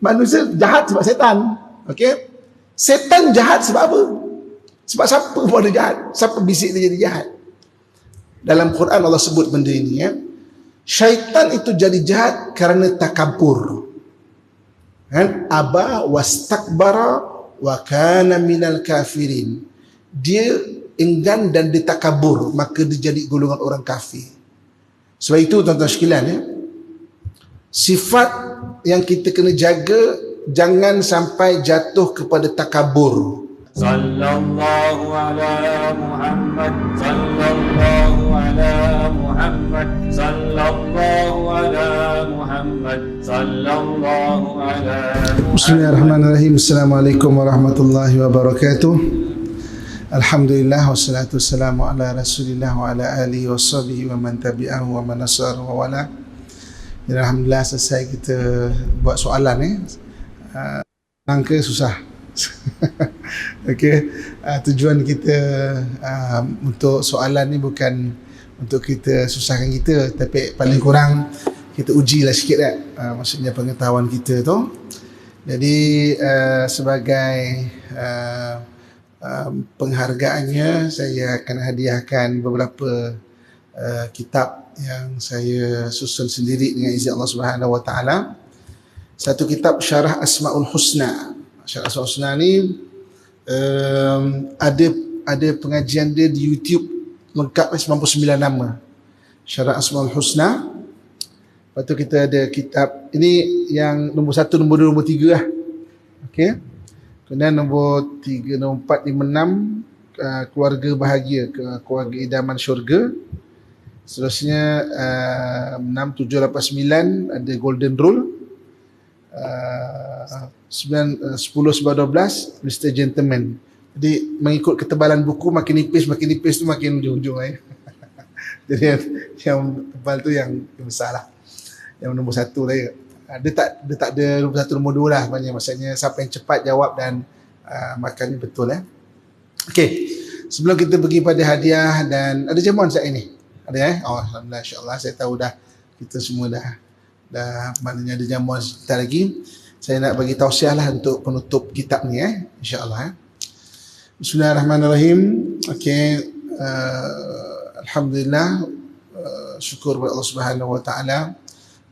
Manusia jahat sebab setan. Okey? Setan jahat sebab apa? Sebab siapa pun ada jahat. Siapa bisik dia jadi jahat? Dalam Quran Allah sebut benda ini, ya. Syaitan itu jadi jahat kerana takabur. Kan? Aba wastakbara wa kana minal kafirin. Dia enggan dan dia takabur, maka dia jadi golongan orang kafir. Sebab itu tuan-tuan sekalian, ya, sifat yang kita kena jaga, jangan sampai jatuh kepada takabur. Sallallahu ala Muhammad, sallallahu ala Muhammad, sallallahu ala Muhammad, sallallahu ala Muhammad. Bismillahirrahmanirrahim. Assalamualaikum warahmatullahi wabarakatuh. Alhamdulillah wassalatu wassalamu ala Rasulillah wa ala alihi washabihi wa man tabi'ahu wa man nasara wa wala. Alhamdulillah selesai kita buat soalan, angka susah. Okey, tujuan kita untuk soalan ni bukan untuk kita susahkan kita, tapi paling kurang kita ujilah sikit maksudnya pengetahuan kita tu. Jadi sebagai penghargaannya, saya akan hadiahkan beberapa kitab yang saya susun sendiri dengan izin Allah Subhanahu Wa Taala. Satu kitab Syarah Asmaul Husna. Syarah Asmaul Husna ni ada pengajian dia di YouTube lengkap 99 nama. Syarah Asmaul Husna. Lepas tu kita ada kitab ini yang nombor 1, nombor 2, nombor 3 lah. Okey. Kemudian nombor 3, nombor 4, 5, 6 keluarga bahagia, keluarga idaman syurga. Seterusnya 6, 7, 8, 9 ada golden rule. 9, 10, 11, 12 Mr. Gentleman. Jadi mengikut ketebalan buku, makin nipis tu makin ujung-ujung Jadi yang tebal tu yang besar lah, yang nombor 1 lah ya. Dia tak ada nombor 1, nombor 2 lah sebenarnya. Maksudnya siapa yang cepat jawab dan makannya betul. Okey, sebelum kita pergi pada hadiah, dan ada jamuan saat ini? Ada Oh, alhamdulillah, insya-Allah. Saya tahu dah, kita semua dah maknanya ada jamuan sebentar lagi. Saya nak bagi tausiah lah untuk penutup kitab ni, insya-Allah. Bismillahirrahmanirrahim. Okey, alhamdulillah, syukur kepada Allah Subhanahu Wa Taala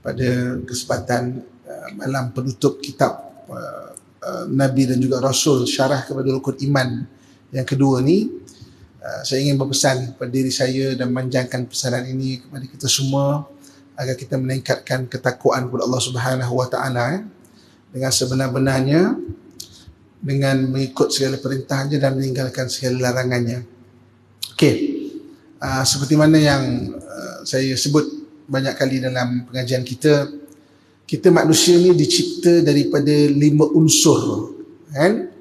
pada kesempatan malam penutup kitab Nabi dan juga Rasul, Syarah kepada Rukun Iman yang kedua ni. Saya ingin berpesan pada diri saya dan manjangkan pesanan ini kepada kita semua, agar kita meningkatkan ketakwaan kepada Allah Subhanahu Wa Taala dengan sebenar-benarnya, dengan mengikut segala perintahnya dan meninggalkan segala larangannya. Okey, seperti mana yang saya sebut banyak kali dalam pengajian kita manusia ni dicipta daripada 5 unsur, kan?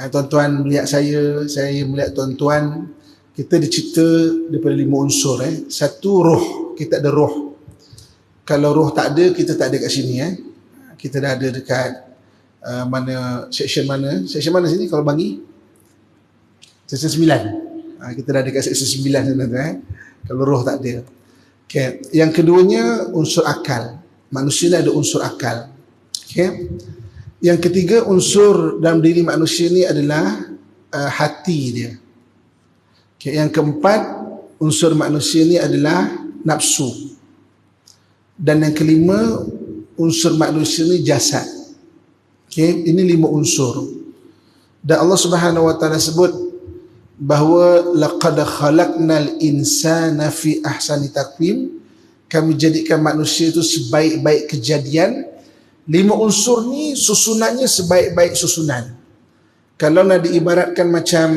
Tuan-tuan melihat saya melihat tuan-tuan, kita dicipta daripada 5 unsur. Satu, roh. Kita ada roh. Kalau roh tak ada, kita tak ada kat sini. Kita dah ada dekat section mana sini kalau bagi? Section 9. Kita dah ada dekat section 9 sana tu. Kalau roh tak ada. Okay. Yang keduanya, unsur akal. Manusia ni ada unsur akal. Okay. Yang ketiga, unsur dalam diri manusia ni adalah hati dia. Okay. Yang keempat, unsur manusia ni adalah nafsu. Dan yang kelima, unsur manusia ni jasad. Okay. Ini 5 unsur. Dan Allah Subhanahu Wa Taala sebut bahawa laqad khalaqnal insana fi ahsani taqwim. Kami jadikan manusia itu sebaik-baik kejadian. 5 unsur ni susunannya sebaik-baik susunan. Kalau nak diibaratkan macam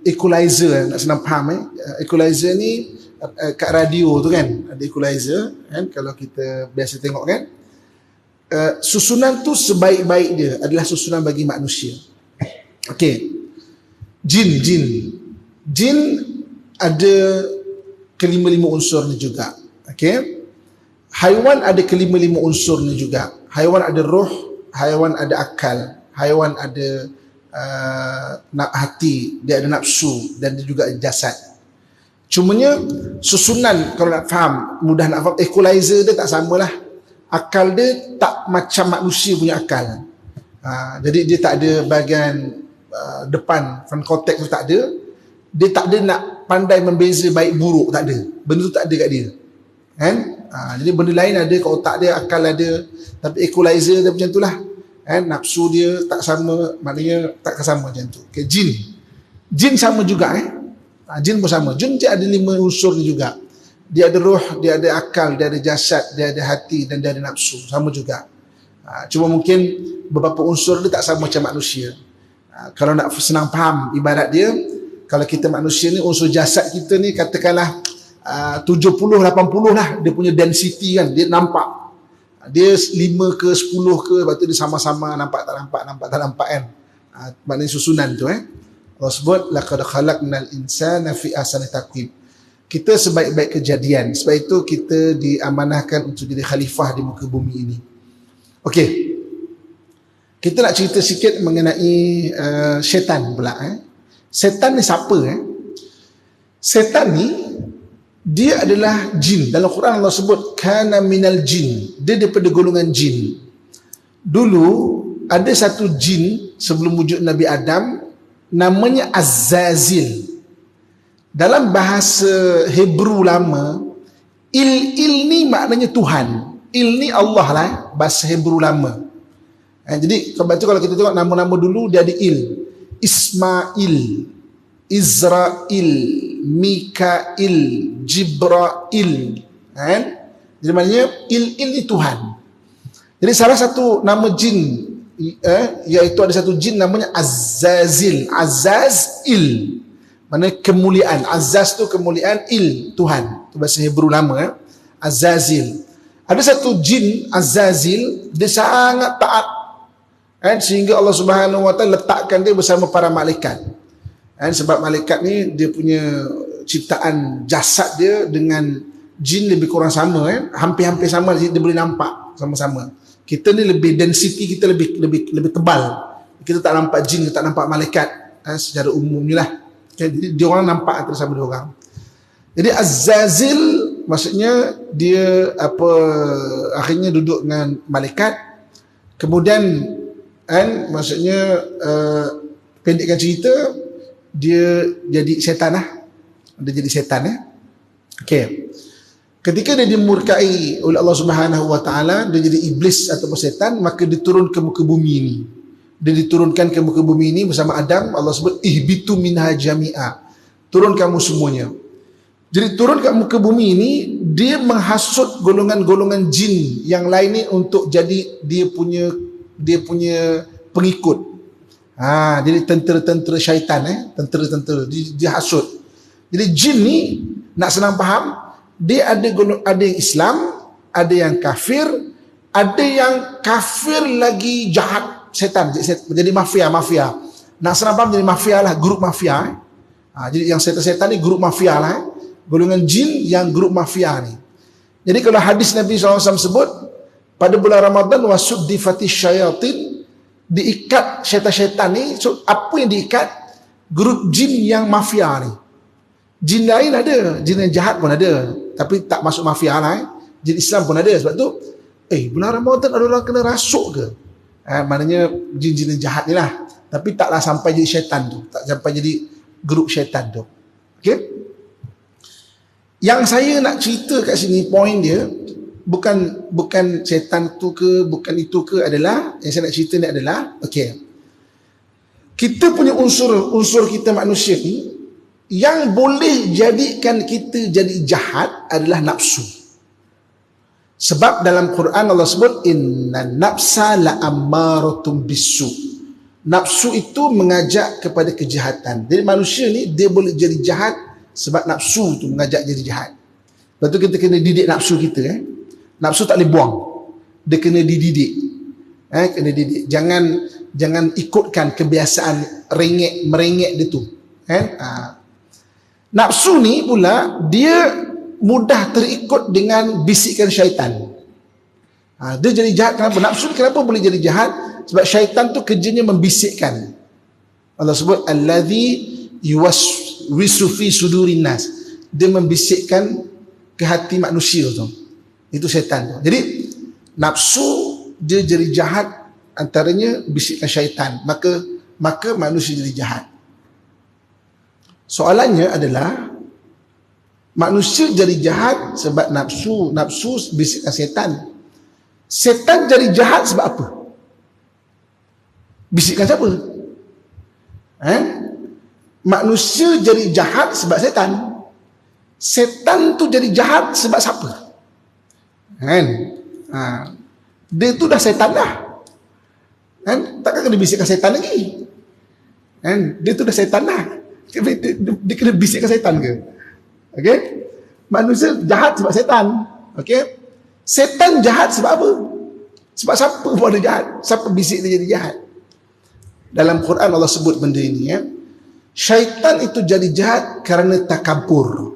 equalizer, nak senang faham equalizer ni kat radio tu kan, ada equalizer kan, kalau kita biasa tengok kan, susunan tu sebaik-baik dia adalah susunan bagi manusia. Okey. Jin ada kelima-lima unsur ni juga. Okey. Haiwan ada kelima-lima unsur ni juga. Haiwan ada roh, haiwan ada akal, haiwan ada hati, dia ada nafsu, dan dia juga ada jasad. Cumanya susunan, kalau nak faham, mudah nak faham, equalizer dia tak samalah akal dia tak macam manusia punya akal. Jadi dia tak ada bahagian depan, front cortex tu tak ada. Dia tak ada nak pandai membeza baik buruk, tak ada. Benda tu tak ada kat dia. Kan? Jadi benda lain ada kat otak dia, akal ada, tapi equalizer dia macam itulah. Kan? Nafsu dia tak sama, maknanya tak sama macam tu. Okay, jin sama juga jin pun sama. Jin dia ada 5 unsur ni juga. Dia ada roh, dia ada akal, dia ada jasad, dia ada hati dan dia ada nafsu, sama juga. Cuma mungkin beberapa unsur dia tak sama macam manusia. Kalau nak senang faham ibarat dia, kalau kita manusia ni, unsur jasad kita ni katakanlah 70-80 lah dia punya density kan, dia nampak. Dia 5 ke 10 ke, lepas tu dia sama-sama nampak tak nampak kan. Maknanya susunan tu Allah sebut laqad khalaqnal insana fi ahsani taqwim. Kita sebaik-baik kejadian. Sebab itu kita diamanahkan untuk jadi khalifah di muka bumi ini. Okey. Kita nak cerita sikit mengenai syaitan pula. Syaitan ni siapa? Syaitan ni dia adalah jin. Dalam Quran Allah sebut kana minal jin. Dia daripada golongan jin. Dulu ada satu jin sebelum wujud Nabi Adam, namanya Azzazil. Dalam bahasa Hebrew lama, il ni maknanya Tuhan. Il ni Allah lah, bahasa Hebrew lama. Jadi kalau kita tengok nama-nama dulu, dia ada il. Ismail, Izrail, Mikail, Jibrail. Jadi maknanya il ni Tuhan. Jadi salah satu nama jin, iaitu ada satu jin namanya Azzazil. Azzazil mana kemuliaan. Azaz tu kemuliaan, il Tuhan. Itu bahasa Hebrew lama Azzazil. Ada satu jin Azzazil, dia sangat taat sehingga Allah Subhanahu Wa Taala letakkan dia bersama para malaikat. Sebab malaikat ni dia punya ciptaan jasad dia dengan jin lebih kurang sama, hampir-hampir sama, dia boleh nampak sama-sama. Kita ni lebih density kita lebih tebal. Kita tak nampak jin, kita tak nampak malaikat secara umum ni lah. Jadi dia orang nampak antara sama dia orang. Jadi Azzazil maksudnya dia akhirnya duduk dengan malaikat. Kemudian maksudnya pendekkan cerita, dia jadi syaitan lah. Dia jadi syaitan Okey. Ketika dia dimurkai oleh Allah Subhanahu Wa Taala, dia jadi iblis ataupun syaitan, maka diturun ke muka bumi ini. Dia diturunkan ke muka bumi ini bersama Adam. Allah sebut ihbitu minha jami'a. Turun kamu semuanya. Jadi turun ke muka bumi ini, dia menghasut golongan-golongan jin yang lain ni untuk jadi dia punya pengikut. Jadi tentera-tentera syaitan tentera-tentera dia hasut. Jadi jin ni nak senang faham, dia ada yang Islam, ada yang kafir, ada yang kafir lagi jahat, setan, jadi mafia. Nak senang faham, jadi mafia lah, grup mafia. Jadi yang setan-setan ni grup mafia lah, golongan jin yang grup mafia ni. Jadi kalau hadis Nabi SAW sebut pada bulan Ramadan wasuddifati syayatin, diikat syaitan-syaitan ni. So apa yang diikat? Grup jin yang mafia ni. Jin lain ada, jin yang jahat pun ada, tapi tak masuk mafia lah. Jin Islam pun ada. Sebab tu bulan Ramadan ada orang kena rasuk ke? Maknanya jin-jin yang jahat ni lah, tapi taklah sampai jadi syaitan tu, tak sampai jadi grup syaitan tu. Okay? Yang saya nak cerita kat sini, point dia bukan syaitan tu ke, bukan itu ke, adalah yang saya nak cerita ni adalah kita punya unsur kita manusia ni yang boleh jadikan kita jadi jahat adalah nafsu. Sebab dalam Quran Allah sebut inna nafsa la'ammaratum bisu. Nafsu itu mengajak kepada kejahatan. Jadi manusia ni dia boleh jadi jahat sebab nafsu tu mengajak jadi jahat. Lepas tu kita kena didik nafsu kita. Nafsu tak boleh buang, dia kena dididik. Kena didik. Jangan ikutkan kebiasaan merengek dia tu. Nafsu ni pula dia mudah terikut dengan bisikan syaitan. Dia jadi jahat. Kenapa? Nafsu ni kenapa boleh jadi jahat? Sebab syaitan tu kerjanya membisikkan. Allah sebut allazi yuwaswisu fi sudurin nas. Dia membisikkan ke hati manusia tu. Itu syaitan tu. Jadi Nafsu dia jadi jahat, antaranya bisikan syaitan, maka manusia jadi jahat. Soalannya adalah, manusia jadi jahat sebab nafsu bisikan setan. Setan jadi jahat sebab apa? Bisikan siapa? Manusia jadi jahat sebab setan. Setan tu jadi jahat sebab siapa? Dia tu dah setan dah. Takkan kena bisikkan setan lagi? Dia tu dah setan dah. Dia kena bisikkan setan ke? Okey? Manusia jahat sebab setan. Okey? Setan jahat sebab apa? Sebab siapa pun ada jahat? Siapa bisik dia jadi jahat? Dalam Quran Allah sebut benda ini, syaitan itu jadi jahat kerana takabur.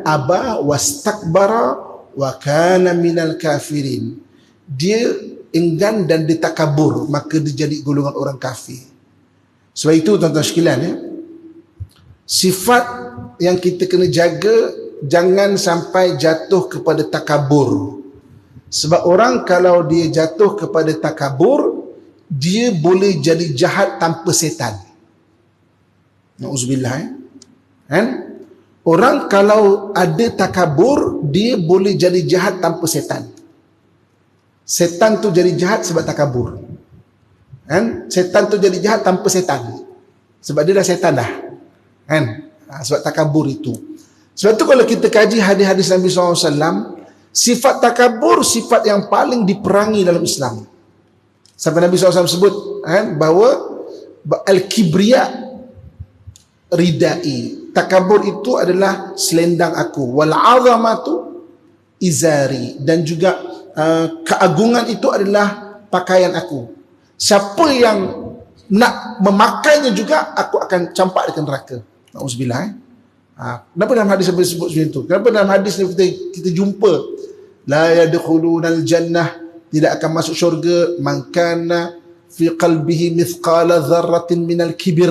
Aba wastakbara wa kana minal kafirin. Dia enggan dan dia takabur, maka dia jadi golongan orang kafir. Sebab itu tuan-tuan sekalian, sifat yang kita kena jaga, jangan sampai jatuh kepada takabur. Sebab orang kalau dia jatuh kepada takabur, dia boleh jadi jahat tanpa setan. Na'udzubillah. Orang kalau ada takabur, dia boleh jadi jahat tanpa setan. Setan tu jadi jahat sebab takabur. Setan tu jadi jahat tanpa setan, sebab dia dah setan dah. Sebab takabur itu. Sebab tu kalau kita kaji hadis-hadis Nabi SAW, sifat takabur sifat yang paling diperangi dalam Islam. Sampai Nabi SAW sebut bahawa al-kibriya ridai, takabur itu adalah selendang aku, wal azamatu izari, dan juga keagungan itu adalah pakaian aku. Siapa yang nak memakainya juga, aku akan campak dekat neraka. Na'udzubillah. Kenapa dalam hadis sebut seperti itu? Kenapa dalam hadis ni kita jumpa la yadkhulunal jannah, tidak akan masuk syurga, man kana fi qalbihi mithqala dzarratin minal kibir,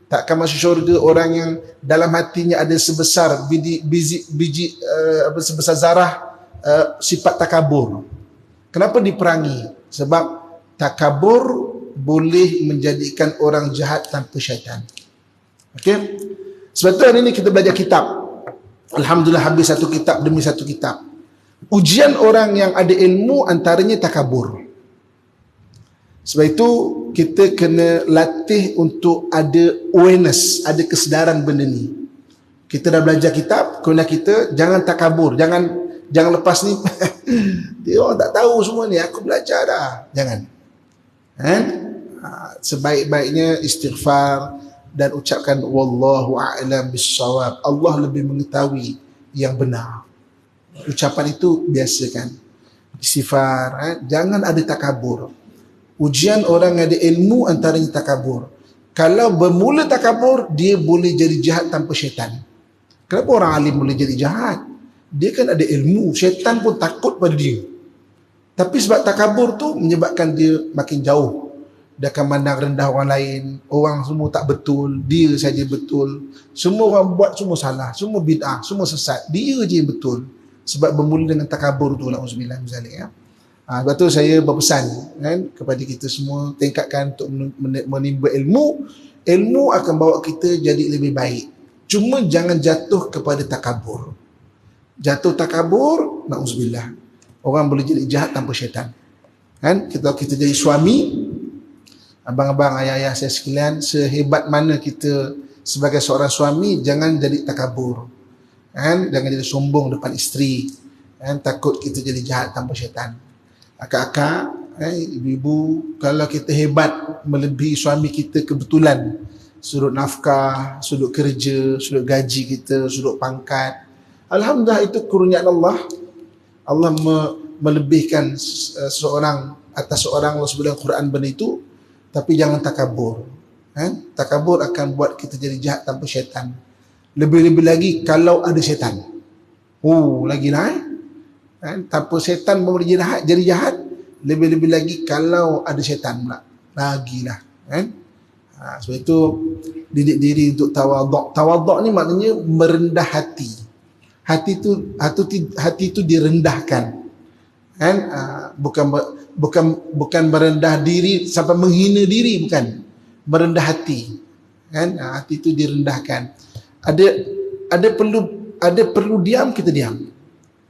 tak akan masuk syurga orang yang dalam hatinya ada sebesar biji sebesar zarah sifat takabur. Kenapa diperangi? Sebab takabur boleh menjadikan orang jahat tanpa syaitan. Okey? Sebab tu hari ini kita belajar kitab. Alhamdulillah habis satu kitab demi satu kitab. Ujian orang yang ada ilmu antaranya takabur. Sebab itu kita kena latih untuk ada awareness, ada kesedaran benda ni. Kita dah belajar kitab, kemudian kita jangan takabur, jangan lepas ni dia orang tak tahu semua ni, aku belajar dah. Jangan. Sebaik-baiknya istighfar dan ucapkan wallahu a'lam bissawab. Allah lebih mengetahui yang benar. Ucapan itu biasakan. Istighfar, jangan ada takabur. Ujian orang yang ada ilmu antaranya takabur. Kalau bermula takabur, dia boleh jadi jahat tanpa syaitan. Kenapa orang alim boleh jadi jahat? Dia kan ada ilmu, syaitan pun takut pada dia. Tapi sebab takabur tu menyebabkan dia makin jauh. Dia akan mandang rendah orang lain. Orang semua tak betul, dia saja betul. Semua orang buat semua salah, semua bid'ah, semua sesat. Dia je yang betul. Sebab bermula dengan takabur tu, na'udzubillah min zalik, ya. Sebab tu saya berpesan kepada kita semua, tingkatkan untuk menimba ilmu. Ilmu akan bawa kita jadi lebih baik. Cuma jangan jatuh kepada takabur. Jatuh takabur, na'udzubillah, orang boleh jadi jahat tanpa syaitan. Kita jadi suami, abang-abang, ayah-ayah saya sekalian, sehebat mana kita sebagai seorang suami, jangan jadi takabur. Jangan jadi sombong depan isteri. Takut kita jadi jahat tanpa syaitan. Akak-akak, ibu-ibu, kalau kita hebat melebihi suami kita kebetulan, sudut nafkah, sudut kerja, sudut gaji kita, sudut pangkat, alhamdulillah, itu kurniaan Allah. Allah melebihkan seseorang atas seorang, Allah sebut dalam Quran benda itu. Tapi jangan takabur. Takabur akan buat kita jadi jahat tanpa syaitan. Lebih-lebih lagi kalau ada syaitan. Lagilah. Tanpa syaitan boleh jadi jahat. Lebih-lebih lagi kalau ada syaitan pula. Lagilah. Sebab itu didik diri untuk tawaduk. Tawaduk ni maknanya merendah hati. Hati itu direndahkan. Kan bukan merendah diri sampai menghina diri, bukan. Merendah hati. Kan hati itu direndahkan. Ada perlu diam, kita diam.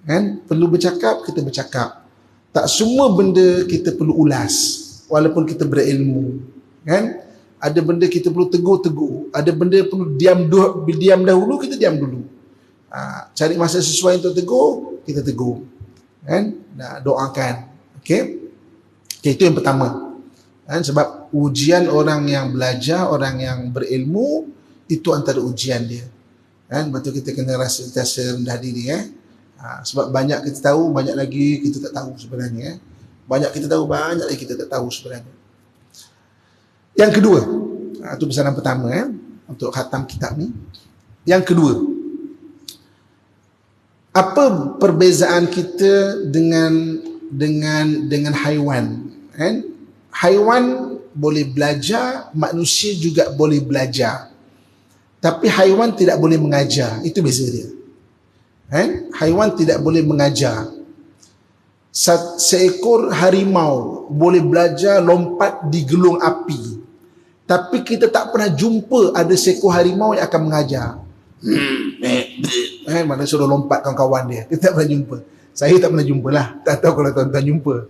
Kan perlu bercakap, kita bercakap. Tak semua benda kita perlu ulas walaupun kita berilmu. Kan ada benda kita perlu tegur, ada benda perlu diam dahulu, kita diam dulu. Cari masa sesuai untuk tegur, kita tegur. Kan doakan. Okey, itu yang pertama. Kan sebab ujian orang yang belajar, orang yang berilmu, itu antara ujian dia. Kan betul, kita kena rasa rendah diri. Sebab banyak kita tahu, banyak lagi kita tak tahu sebenarnya. Banyak kita tahu, banyak lagi kita tak tahu sebenarnya. Yang kedua, itu pesanan pertama untuk khatam kitab ni. Yang kedua, apa perbezaan kita dengan haiwan? Haiwan boleh belajar, manusia juga boleh belajar. Tapi haiwan tidak boleh mengajar. Itu beza dia. Haiwan tidak boleh mengajar. Seekor harimau boleh belajar lompat di gelung api, tapi kita tak pernah jumpa ada seekor harimau yang akan mengajar. Mana suruh lompat kawan-kawan dia, kita tak pernah jumpa. Saya tak pernah jumpa lah. Tak tahu kalau tuan-tuan jumpa.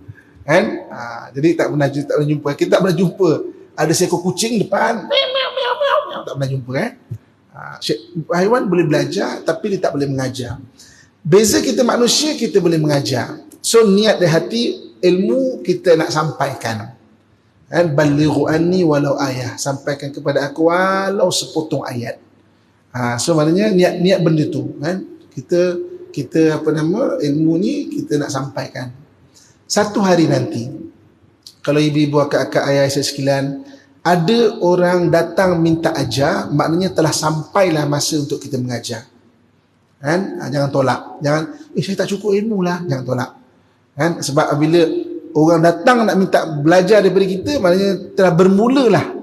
Jadi tak pernah jumpa. Kita tak pernah jumpa ada seekor kucing depan, tak pernah jumpa. Haiwan boleh belajar, tapi dia tak boleh mengajar. Beza kita manusia, kita boleh mengajar. So niat di hati, ilmu kita nak sampaikan. Balighu anni walau ayah, sampaikan kepada aku walau sepotong ayat. So maknanya niat benda tu. Kita ilmu ni kita nak sampaikan. Satu hari nanti, kalau ibu-ibu, akak-akak, ayah saya sekalian, ada orang datang minta ajar, maknanya telah sampailah masa untuk kita mengajar. Jangan tolak. Jangan, saya tak cukup ilmu lah. Jangan tolak. Sebab apabila orang datang nak minta belajar daripada kita, maknanya telah bermulalah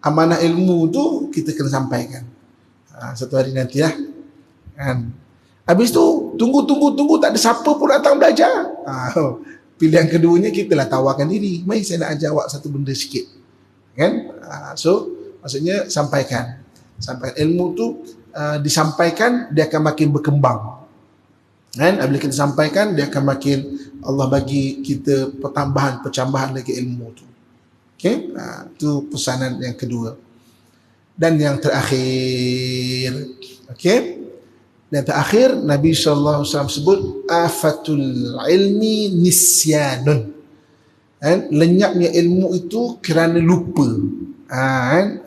amanah ilmu tu, kita kena sampaikan. Satu hari nanti lah. Habis tu, tunggu, tak ada siapa pun datang belajar. Pilihan keduanya, kita lah tawarkan diri. Mari saya nak ajar awak satu benda sikit. So maksudnya sampaikan ilmu tu, disampaikan, dia akan makin berkembang. Apabila kita sampaikan, dia akan makin, Allah bagi kita percambahan lagi ilmu tu. Okey, itu pesanan yang kedua. Dan yang terakhir, dan terakhir, Nabi SAW sebut afatul ilmi nisyanun. Lenyapnya ilmu itu kerana lupa.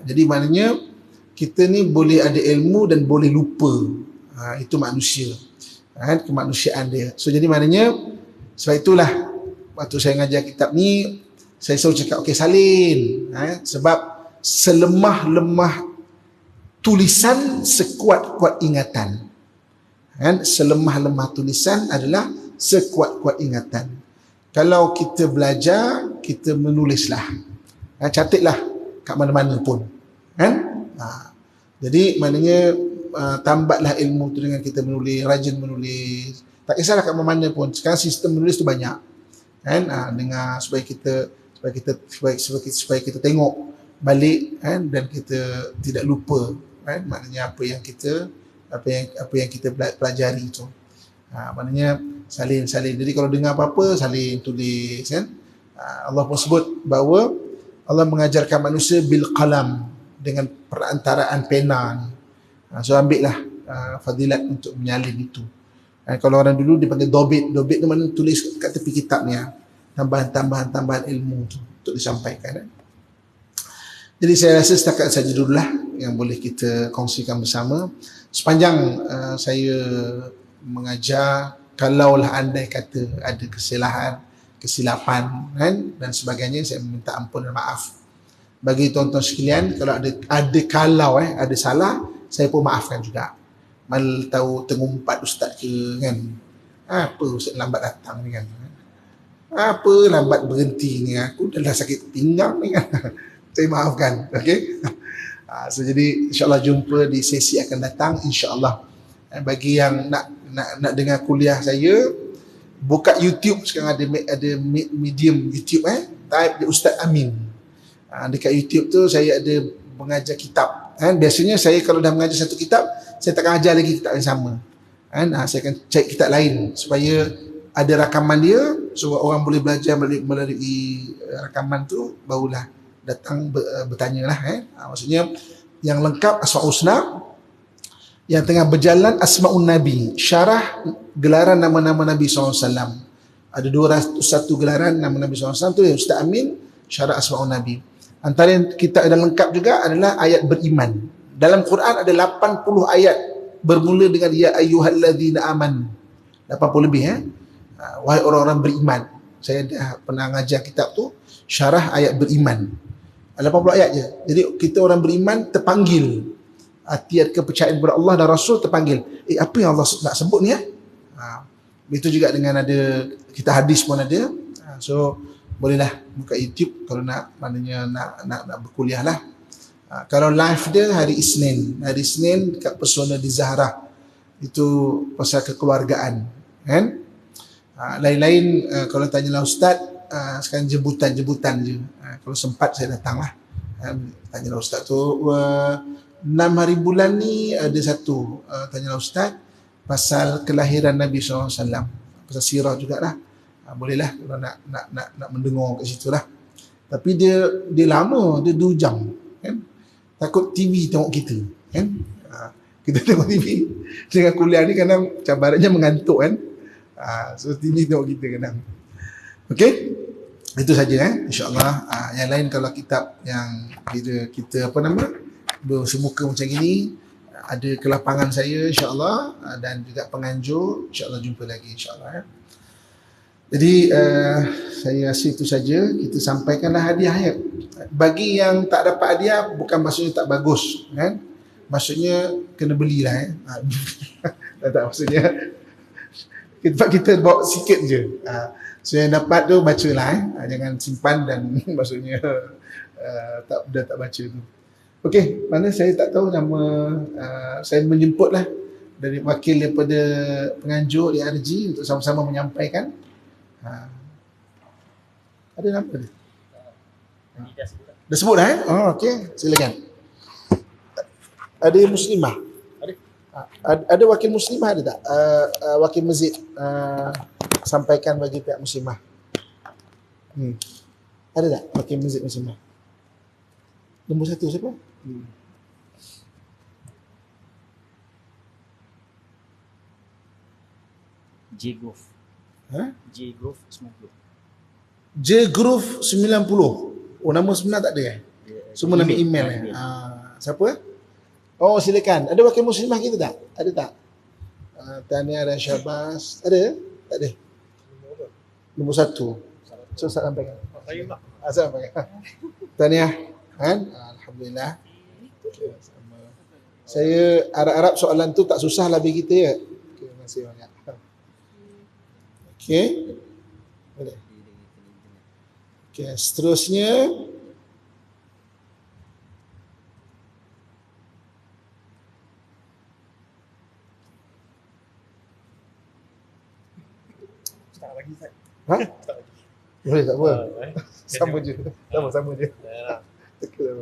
Jadi maknanya kita ni boleh ada ilmu dan boleh lupa. Itu manusia. Kemanusiaan dia. So jadi maknanya, sebab itulah waktu saya mengajar kitab ni, saya selalu cakap, okey, salin. Sebab selemah-lemah tulisan, sekuat-kuat ingatan. Selemah-lemah tulisan adalah sekuat-kuat ingatan. Kalau kita belajar, kita menulislah, catatlah kat mana-mana pun. Jadi maknanya tambatlah ilmu tu dengan kita menulis, rajin menulis. Tak kisahlah kat mana-mana pun. Sekarang sistem menulis tu banyak. Dengar supaya kita tengok balik, dan kita tidak lupa. Maknanya apa yang kita pelajari tu. Maknanya salin. Jadi kalau dengar apa-apa, salin, tulis. Allah pun sebut bahawa Allah mengajarkan manusia bil qalam, dengan perantaraan pena ni. So ambillah fadilat untuk menyalin itu. Kalau orang dulu dipanggil dobit tu mana tulis kat tepi kitab ni, tambahan ilmu tu untuk disampaikan. Jadi saya rasa setakat saja dululah yang boleh kita kongsikan bersama. Sepanjang saya mengajar, kalaulah andai kata ada kesilapan dan sebagainya, saya minta ampun dan maaf. Bagi tuan-tuan sekalian, kalau ada salah, saya pun maafkan juga. Mal tahu tengumpat ustaz ke kan. Apa ustaz lambat datang ni kan. Apa lambat berhenti ni, aku dah sakit pinggang ni kan. Saya maafkan. Okey. So jadi insya-Allah jumpa di sesi akan datang insya-Allah. Bagi yang nak dengar kuliah saya, Buka YouTube sekarang ada medium YouTube type dia Ustaz Amin. Dekat YouTube tu saya ada mengajar kitab. Biasanya saya kalau dah mengajar satu kitab, saya takkan ajar lagi kitab yang sama. Saya akan cari kitab lain supaya ada rakaman dia, so orang boleh belajar melalui rakaman tu, barulah datang bertanya lah. Maksudnya yang lengkap Asmaul Husna, yang tengah berjalan Asmaul Nabi, syarah gelaran nama-nama Nabi SAW. Ada 201 gelaran nama Nabi SAW tu yang Ustaz Amin syarah Asmaul Nabi. Antara yang kita ada lengkap juga adalah ayat beriman. Dalam Quran ada 80 ayat bermula dengan ya ayyuhalladzina amanu. 80 lebih wahai orang-orang beriman. Saya dah pernah ngajar kitab tu, syarah ayat beriman. 80 ayat je. Jadi kita orang beriman terpanggil. Tiada kepercayaan kepada Allah dan Rasul terpanggil. Apa yang Allah nak sebut ni Itu juga dengan ada kita hadis pun ada. So bolehlah buka YouTube kalau nak, maknanya nak berkuliah lah. Kalau live dia hari Isnin dekat Pesona di Zahra. Itu pasal kekeluargaan, kan? Lain-lain kalau tanyalah Ustaz, sekarang jemputan je. Kalau sempat saya datang lah. Tanyalah Ustaz tu 6 hari bulan ni ada satu, tanyalah Ustaz pasal kelahiran Nabi SAW, pasal sirah jugalah. Bolehlah kalau nak mendengar kat situ lah. Tapi dia lama, dia 2 jam, kan? Takut TV tengok kita, kan? Kita tengok TV dengan kuliah ni kadang cabarannya mengantuk, kan? So TV tengok kita kadang. Okey, itu saja InsyaAllah. Yang lain kalau kitab yang kita bersemuka macam ini, ada kelapangan saya insyaAllah, dan juga penganjur insyaAllah jumpa lagi insyaAllah. Jadi saya rasa itu saja. Kita sampaikanlah hadiah. Bagi yang tak dapat hadiah, bukan maksudnya tak bagus, kan? Maksudnya kena belilah. Tak maksudnya kita bawa sikit je. So yang dapat tu bacalah. Jangan simpan dan maksudnya tak baca tu. Okey, mana saya tak tahu nama, saya menjemputlah dari wakil daripada penganjur IRG untuk sama-sama menyampaikan. Ada nama dia? Dah sebut dah okey, silakan. Ada muslimah? Ada wakil muslimah ada tak? Wakil masjid sampaikan bagi pihak muslimah. Ada tak wakil masjid muslimah? Nombor 1 siapa? J Groove. J Groove 90. J Groove 90. Nama sebenar tak ada semua nama email siapa? Oh silakan. Ada wakil muslimah kita tak? Ada tak? Tahniah dan Syabas. Ada? Tak ada? Nombor 1. So sampaikan. Sampaikan. Tahniah, kan? Alhamdulillah. Saya harap-harap soalan tu tak susah lah bagi kita ya. Okay, terima kasih banyak. Okey. Boleh. Okey, seterusnya tak lagi Ustaz. Boleh tak apa. Sama je. Sama je. Okey.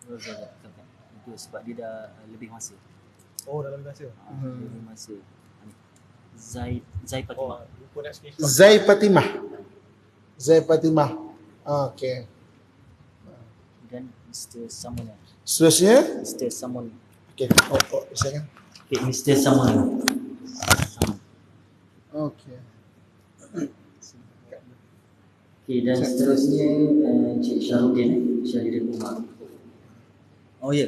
Itu sebab dia dah lebih masa. Oh, dalam bahasa. Lebih masa. Zai Fatimah. Lupa nak screenshot. Zai Fatimah. Okey. Dan Mr. Samon. Seterusnya? Mr. Samon. Okey. Silakan. Okay, Mr. Samon. Okey. Okay, dan seterusnya Cik Syarudin Umar. Oh ya.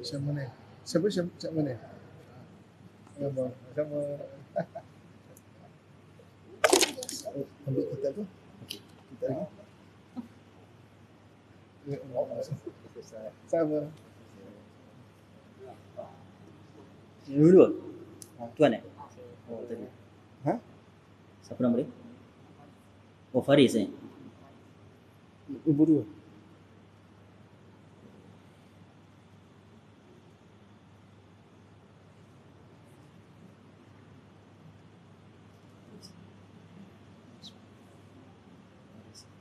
Siapa mana? Siapa mana? Sama. Ambil kitab tu. Okey. Kitab lagi. Sama. Dua. Tuan Oh, tadi. Siapa nama dia? Oh, Faris Nombor 2.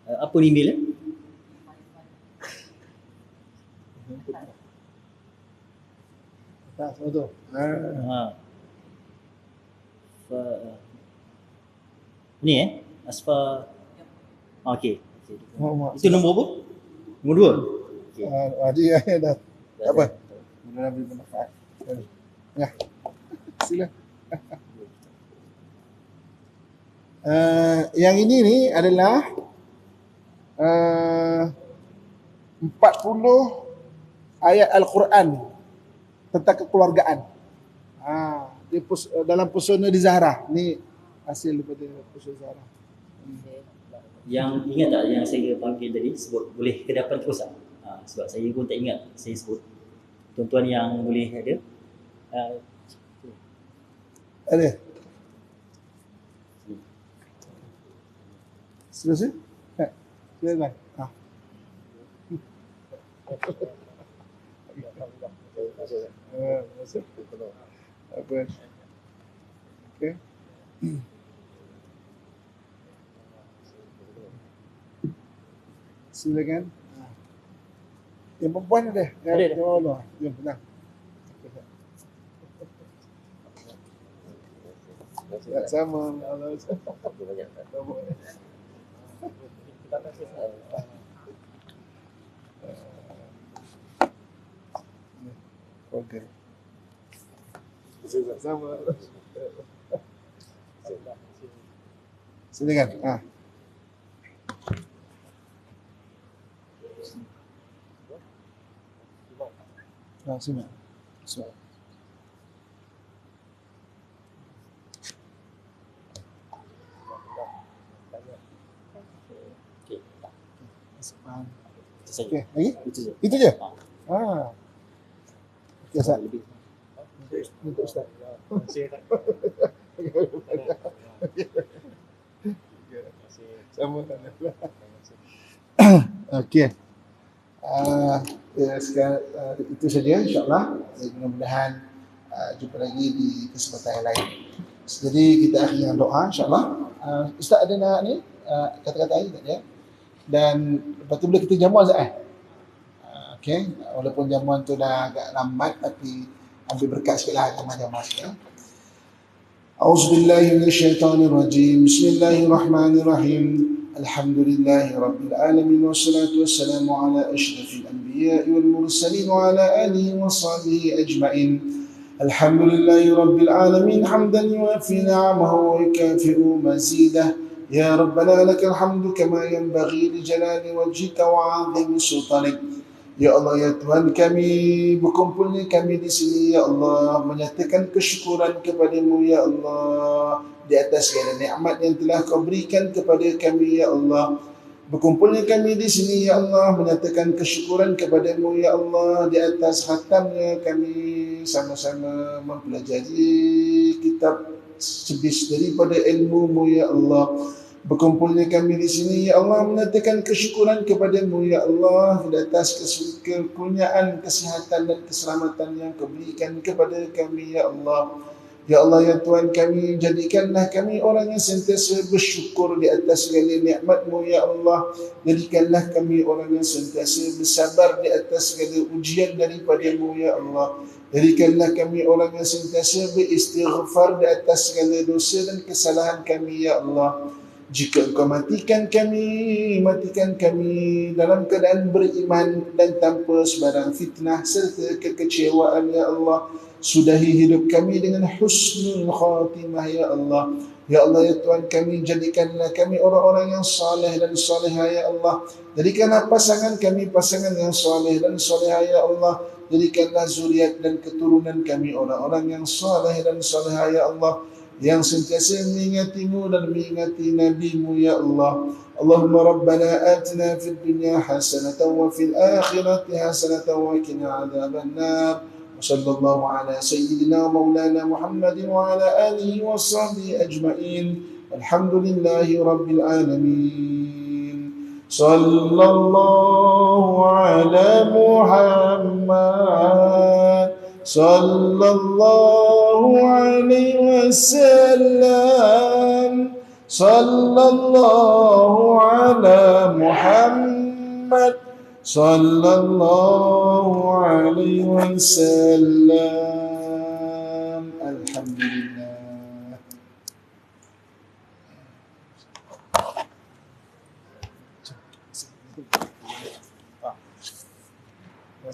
Apa ni Mil? Tak, semua tu. Fa, ni Asfa. Okey. Itu nombor apa? Nombor 2. Dia dah. Tak apa. Dah. Mudah-mudahan beri manfaat. Ya. Sila. Yang ini ni adalah 40 ayat Al-Quran tentang kekeluargaan. Dia dalam pesona di Zahra. Ni hasil daripada pesona Zahra. Yang ingat tak yang saya panggil tadi sebut boleh ke depan terus tak? Sebab saya pun tak ingat saya sebut. Tuan-tuan yang boleh ada. Ada. Selesai? Silakan. Apa? Okey. Silakan. Yang perempuan ada? Ada. Ya Allah. Jom, tenang. Tak sama. Allah. Okey. Tak sama. Silakan. Simak. So. Okey. Okey, lagi? Itu je. Itu je? Ah. Okey, Ustaz. Lebih. Untuk Ustaz. Sama. Okey. Sekarang itu saja insya-Allah. Mudah-mudahan jumpa lagi di kesempatan yang lain. Jadi kita akhiri dengan doa insya-Allah. Ustaz ada nak ni kata-kata akhir tak dia? Dan lepas tu boleh kita jamuan Ustaz okey, walaupun jamuan tu dah agak lambat tapi ambil berkat sikitlah jamuan sikit. A'udzubillahi minasyaitonirrajim. Bismillahirrahmanirrahim. Alhamdulillahi rabbil alamin wassalatu wassalamu ala asyrafil anbiya'i wal mursalin wa ala alihi wa sahbihi ajma'in. Alhamdulillahi rabbil alamin hamdan yuwafi ni'amahu wa yukafi'u mazidah. Ya Rabbana lakal hamdu kama yanbaghi li jalali wajhika wa 'azimi sultanik. Ya Allah, ya Tuhan kami, berkumpulnya kami di sini ya Allah, menyatakan kesyukuran kepadamu ya Allah di atas segala nikmat yang telah kau berikan kepada kami ya Allah. Berkumpulnya kami di sini ya Allah, menyatakan kesyukuran kepadamu ya Allah di atas khatamnya kami sama-sama mempelajari kitab sebis daripada ilmu-Mu ya Allah. Berkumpulnya kami di sini ya Allah, menyatakan kesyukuran kepadamu ya Allah di atas kekurniaan kesihatan dan keselamatan yang kau berikan kepada kami ya Allah. Ya Allah, ya Tuhan kami, jadikanlah kami orang yang sentiasa bersyukur di atas segala nikmat-Mu ya Allah. Jadikanlah kami orang yang sentiasa bersabar di atas segala ujian daripada-Mu ya Allah. Jadikanlah kami orang yang sentiasa beristighfar di atas segala dosa dan kesalahan kami ya Allah. Jika Engkau matikan kami dalam keadaan beriman dan tanpa sebarang fitnah serta kekecewaan ya Allah. Sudahi hidup kami dengan husnul khatimah ya Allah. Ya Allah, ya Tuhan kami, jadikanlah kami orang-orang yang saleh dan salehah ya Allah. Jadikanlah pasangan kami pasangan yang saleh dan salehah ya Allah. Jadikanlah zuriat dan keturunan kami orang-orang yang saleh dan salehah ya Allah, yang sentiasa mengingati-Mu dan mengingati Nabi-Mu ya Allah. Allahumma rabbana atina fid dunya hasanatan wa fil akhirati hasanatan wa qina adzabannar. Wa sallallahu ala sayyidina maulana Muhammadin wa ala alihi wa sahbihi ajma'in. Alhamdulillahi rabbil alamin. Sallallahu ala Muhammad sallallahu alaihi wasallam. Sallallahu ala Muhammad sallallahu alaihi wasallam. Alhamdulillah.